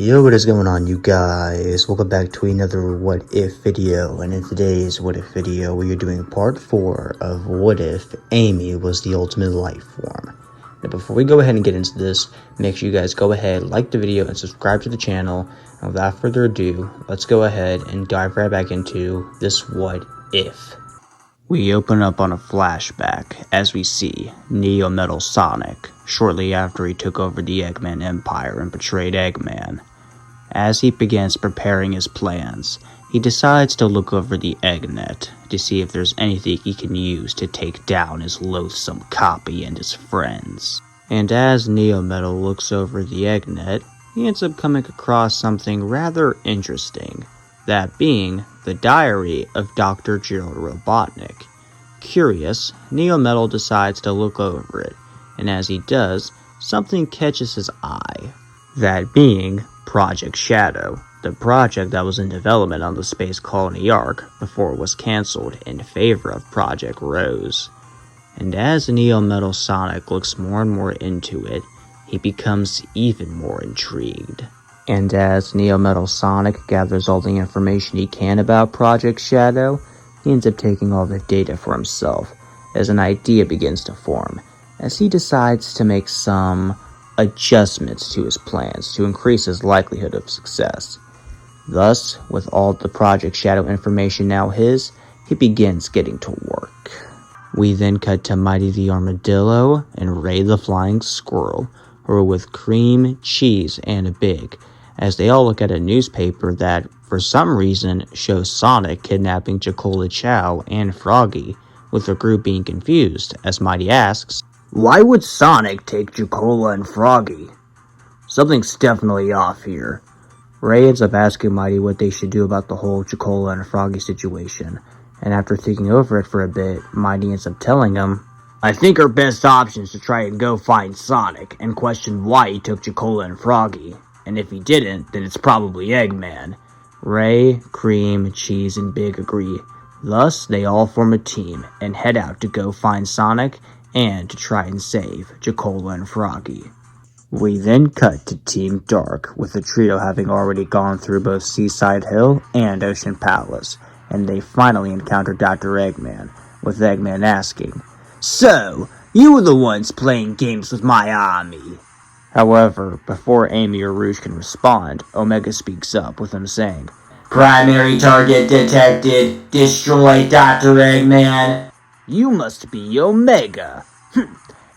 Yo, what is going on, you guys? Welcome back to another What If video, and in today's What If video, we are doing part 4 of What If Amy was the ultimate life form. Now, before we go ahead and get into this, make sure you guys go ahead, like the video, and subscribe to the channel. And without further ado, let's go ahead and dive right back into this What If. We open up on a flashback as we see Neo Metal Sonic shortly after he took over the Eggman Empire and betrayed Eggman. As he begins preparing his plans, he decides to look over the Eggnet to see if there's anything he can use to take down his loathsome copy and his friends. And as Neo Metal looks over the Eggnet, he ends up coming across something rather interesting, that being the diary of Dr. Gerald Robotnik. Curious, Neo Metal decides to look over it, and as he does, something catches his eye. That being Project Shadow, the project that was in development on the Space Colony Ark before it was cancelled in favor of Project Rose. And as Neo Metal Sonic looks more and more into it, he becomes even more intrigued. And as Neo Metal Sonic gathers all the information he can about Project Shadow, he ends up taking all the data for himself, as an idea begins to form, as he decides to make some adjustments to his plans to increase his likelihood of success. Thus, with all the Project Shadow information now his, he begins getting to work. We then cut to Mighty the Armadillo and Ray the Flying Squirrel, who are with Cream, Cheese, and Big, as they all look at a newspaper that, for some reason, shows Sonic kidnapping Jacola Chow and Froggy, with the group being confused, as Mighty asks, "Why would Sonic take Jacola and Froggy? Something's definitely off here." Ray ends up asking Mighty what they should do about the whole Jacola and Froggy situation, and after thinking over it for a bit, Mighty ends up telling him, "I think our best option is to try and go find Sonic and question why he took Jacola and Froggy. And if he didn't, then it's probably Eggman." Ray, Cream, Cheese, and Big agree. Thus, they all form a team and head out to go find Sonic and to try and save Jacola and Froggy. We then cut to Team Dark, with the trio having already gone through both Seaside Hill and Ocean Palace, and they finally encounter Dr. Eggman, with Eggman asking, "So, you were the ones playing games with my army?" However, before Amy or Rouge can respond, Omega speaks up, with him saying, "Primary target detected. Destroy Dr. Eggman." "You must be Omega.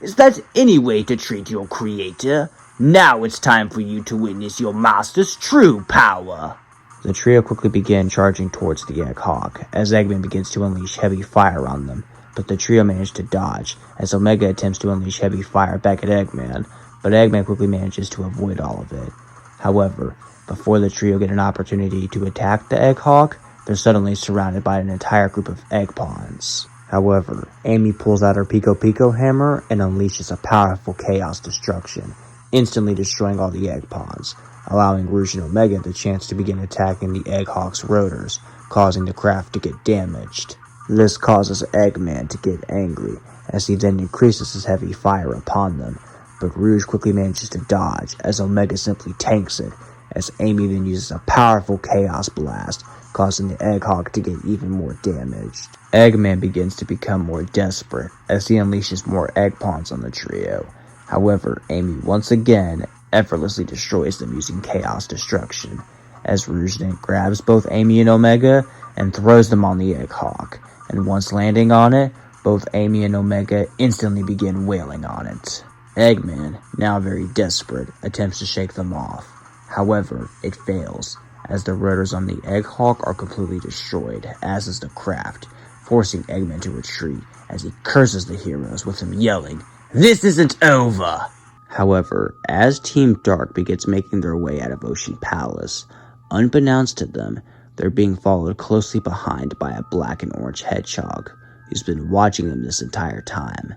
Is that any way to treat your creator? Now it's time for you to witness your master's true power." The trio quickly begin charging towards the Egg-Hawk, as Eggman begins to unleash heavy fire on them, but the trio manage to dodge, as Omega attempts to unleash heavy fire back at Eggman, but Eggman quickly manages to avoid all of it. However, before the trio get an opportunity to attack the Egg-Hawk, they're suddenly surrounded by an entire group of egg pawns. However, Amy pulls out her Pico Pico hammer and unleashes a powerful chaos destruction, instantly destroying all the egg pawns, allowing Rouge and Omega the chance to begin attacking the Egg-Hawk's rotors, causing the craft to get damaged. This causes Eggman to get angry, as he then increases his heavy fire upon them, but Rouge quickly manages to dodge, as Omega simply tanks it, as Amy then uses a powerful Chaos Blast, causing the Egg-Hawk to get even more damaged. Eggman begins to become more desperate, as he unleashes more egg pawns on the trio. However, Amy once again effortlessly destroys them using Chaos Destruction, as Rouge then grabs both Amy and Omega and throws them on the Egg-Hawk, and once landing on it, both Amy and Omega instantly begin wailing on it. Eggman, now very desperate, attempts to shake them off. However, it fails, as the rotors on the Egg-Hawk are completely destroyed, as is the craft, forcing Eggman to retreat, as he curses the heroes with him yelling, "This isn't over!" However, as Team Dark begins making their way out of Ocean Palace, unbeknownst to them, they're being followed closely behind by a black and orange hedgehog, who's been watching them this entire time.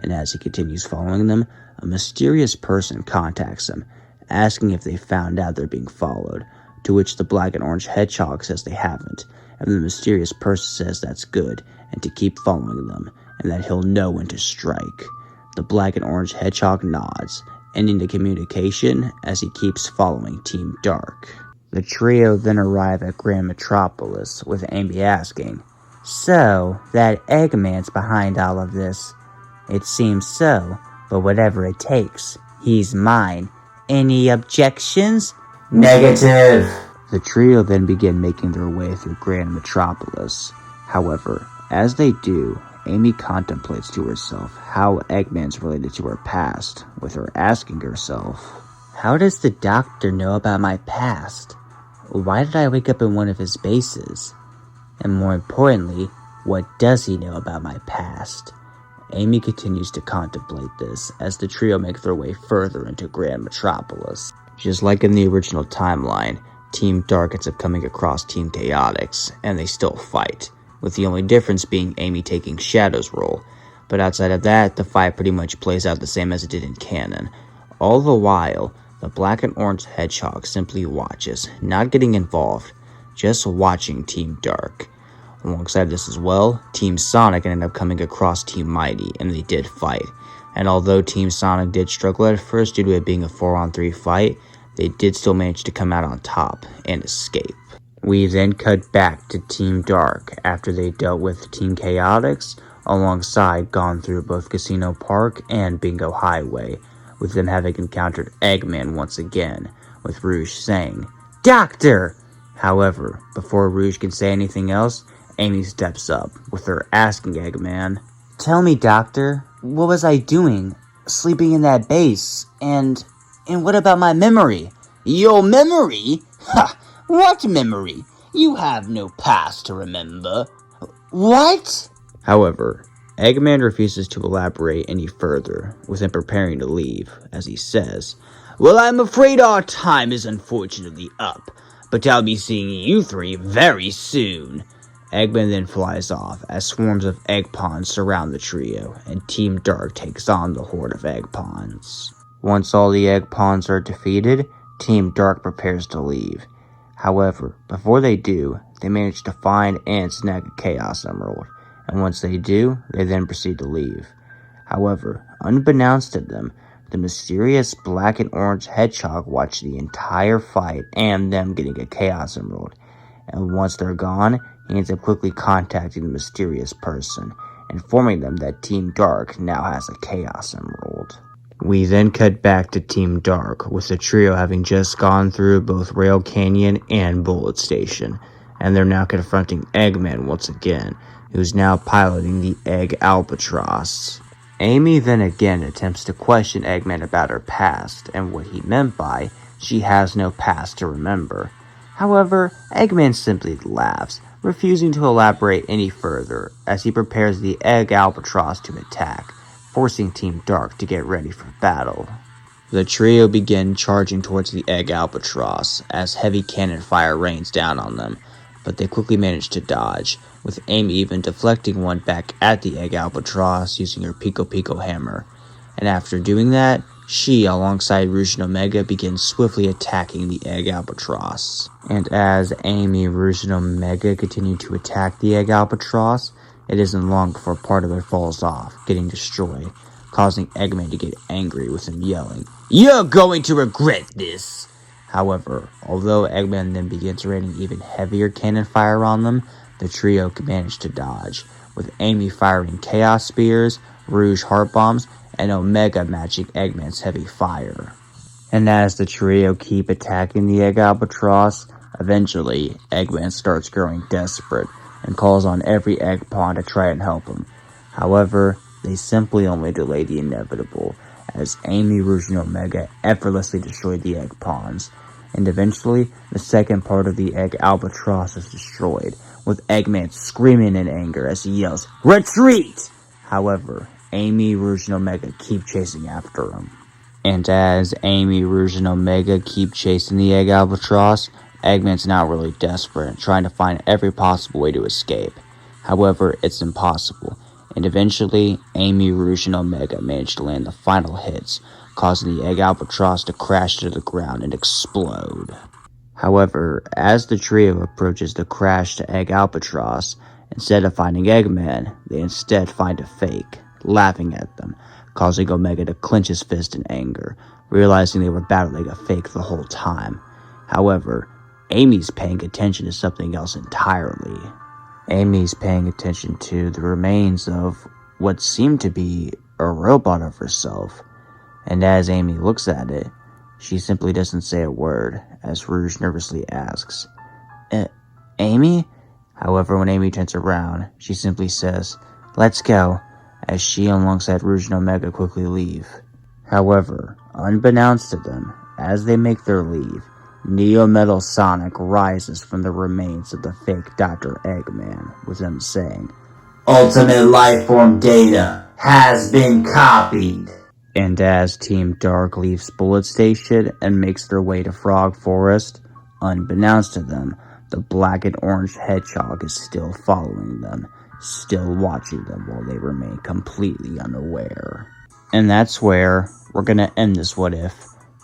And as he continues following them, a mysterious person contacts him, asking if they found out they're being followed, to which the black and orange hedgehog says they haven't, and the mysterious person says that's good, and to keep following them, and that he'll know when to strike. The black and orange hedgehog nods, ending the communication as he keeps following Team Dark. The trio then arrive at Grand Metropolis, with Amy asking, "So, that Eggman's behind all of this?" "It seems so, but whatever it takes, he's mine. Any objections?" Negative. The trio then begin making their way through Grand Metropolis. However, as they do, Amy contemplates to herself how Eggman's related to her past, with her asking herself, "How does the doctor know about my past? Why did I wake up in one of his bases? And more importantly, what does he know about my past?" Amy continues to contemplate this as the trio make their way further into Grand Metropolis. Just like in the original timeline, Team Dark ends up coming across Team Chaotix, and they still fight, with the only difference being Amy taking Shadow's role. But outside of that, the fight pretty much plays out the same as it did in canon. All the while, the black and orange hedgehog simply watches, not getting involved, just watching Team Dark. Alongside this as well, Team Sonic ended up coming across Team Mighty, and they did fight. And although Team Sonic did struggle at first due to it being a 4-on-3 fight, they did still manage to come out on top and escape. We then cut back to Team Dark after they dealt with Team Chaotix, alongside gone through both Casino Park and Bingo Highway, with them having encountered Eggman once again, with Rouge saying, "Doctor!" However, before Rouge can say anything else, Amy steps up, with her asking Eggman, "Tell me, Doctor, what was I doing? Sleeping in that base? And what about my memory?" "Your memory? Ha! What memory? You have no past to remember." "What?" However, Eggman refuses to elaborate any further, with him preparing to leave, as he says, "Well, I'm afraid our time is unfortunately up, but I'll be seeing you three very soon." Eggman then flies off as swarms of egg pawns surround the trio, and Team Dark takes on the horde of egg pawns. Once all the egg pawns are defeated, Team Dark prepares to leave. However, before they do, they manage to find and snag a Chaos Emerald, and once they do, they then proceed to leave. However, unbeknownst to them, the mysterious black and orange hedgehog watched the entire fight and them getting a Chaos Emerald, and once they're gone, he ends up quickly contacting the mysterious person, informing them that Team Dark now has a Chaos Emerald. We then cut back to Team Dark, with the trio having just gone through both Rail Canyon and Bullet Station, and they're now confronting Eggman once again, who's now piloting the Egg Albatross. Amy then again attempts to question Eggman about her past, and what he meant by, "she has no past to remember." However, Eggman simply laughs, refusing to elaborate any further, as he prepares the Egg Albatross to attack, forcing Team Dark to get ready for battle. The trio begin charging towards the Egg Albatross, as heavy cannon fire rains down on them, but they quickly manage to dodge, with Amy even deflecting one back at the Egg Albatross using her Pico Pico hammer. And after doing that, she, alongside Rouge and Omega, begins swiftly attacking the Egg Albatross. And as Amy, Rouge, and Omega continue to attack the Egg Albatross, it isn't long before part of it falls off, getting destroyed, causing Eggman to get angry, with him yelling, "You're going to regret this!" However, although Eggman then begins raining even heavier cannon fire on them, the trio can manage to dodge, with Amy firing Chaos Spears, Rouge Heart Bombs, and Omega matching Eggman's heavy fire. And as the trio keep attacking the Egg Albatross, eventually Eggman starts growing desperate and calls on every egg pawn to try and help him. However, they simply only delay the inevitable, as Amy, Rouge, and Omega effortlessly destroy the egg pawns, and eventually the second part of the Egg Albatross is destroyed, with Eggman screaming in anger as he yells, "Retreat!" However, Amy, Rouge, and Omega keep chasing after him. And as Amy, Rouge, and Omega keep chasing the Egg Albatross, Eggman's now really desperate, trying to find every possible way to escape. However, it's impossible, and eventually, Amy, Rouge, and Omega manage to land the final hits, causing the Egg Albatross to crash to the ground and explode. However, as the trio approaches the crashed Egg Albatross, instead of finding Eggman, they instead find a fake, laughing at them, causing Omega to clench his fist in anger, realizing they were battling a fake the whole time. However, Amy's paying attention to something else entirely. Amy's paying attention to the remains of what seemed to be a robot of herself, and as Amy looks at it, she simply doesn't say a word, as Rouge nervously asks, Amy? However, when Amy turns around, she simply says, "Let's go," as she alongside Rouge and Omega quickly leave. However, unbeknownst to them, as they make their leave, Neo-Metal Sonic rises from the remains of the fake Dr. Eggman, with them saying, "Ultimate Lifeform data has been copied." And as Team Dark leaves Bullet Station and makes their way to Frog Forest, unbeknownst to them, the black and orange hedgehog is still following them, still watching them while they remain completely unaware. And that's where we're gonna end this what if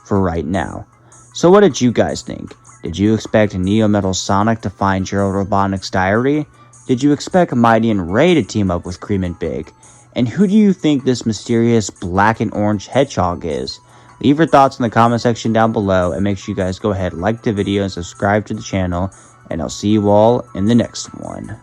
for right now. So what did you guys think? Did you expect Neo-Metal Sonic to find Gerald Robotnik's diary? Did you expect Mighty and Ray to team up with Cream and Big? And who do you think this mysterious black and orange hedgehog is? Leave your thoughts in the comment section down below, and make sure you guys go ahead, like the video, and subscribe to the channel, and I'll see you all in the next one.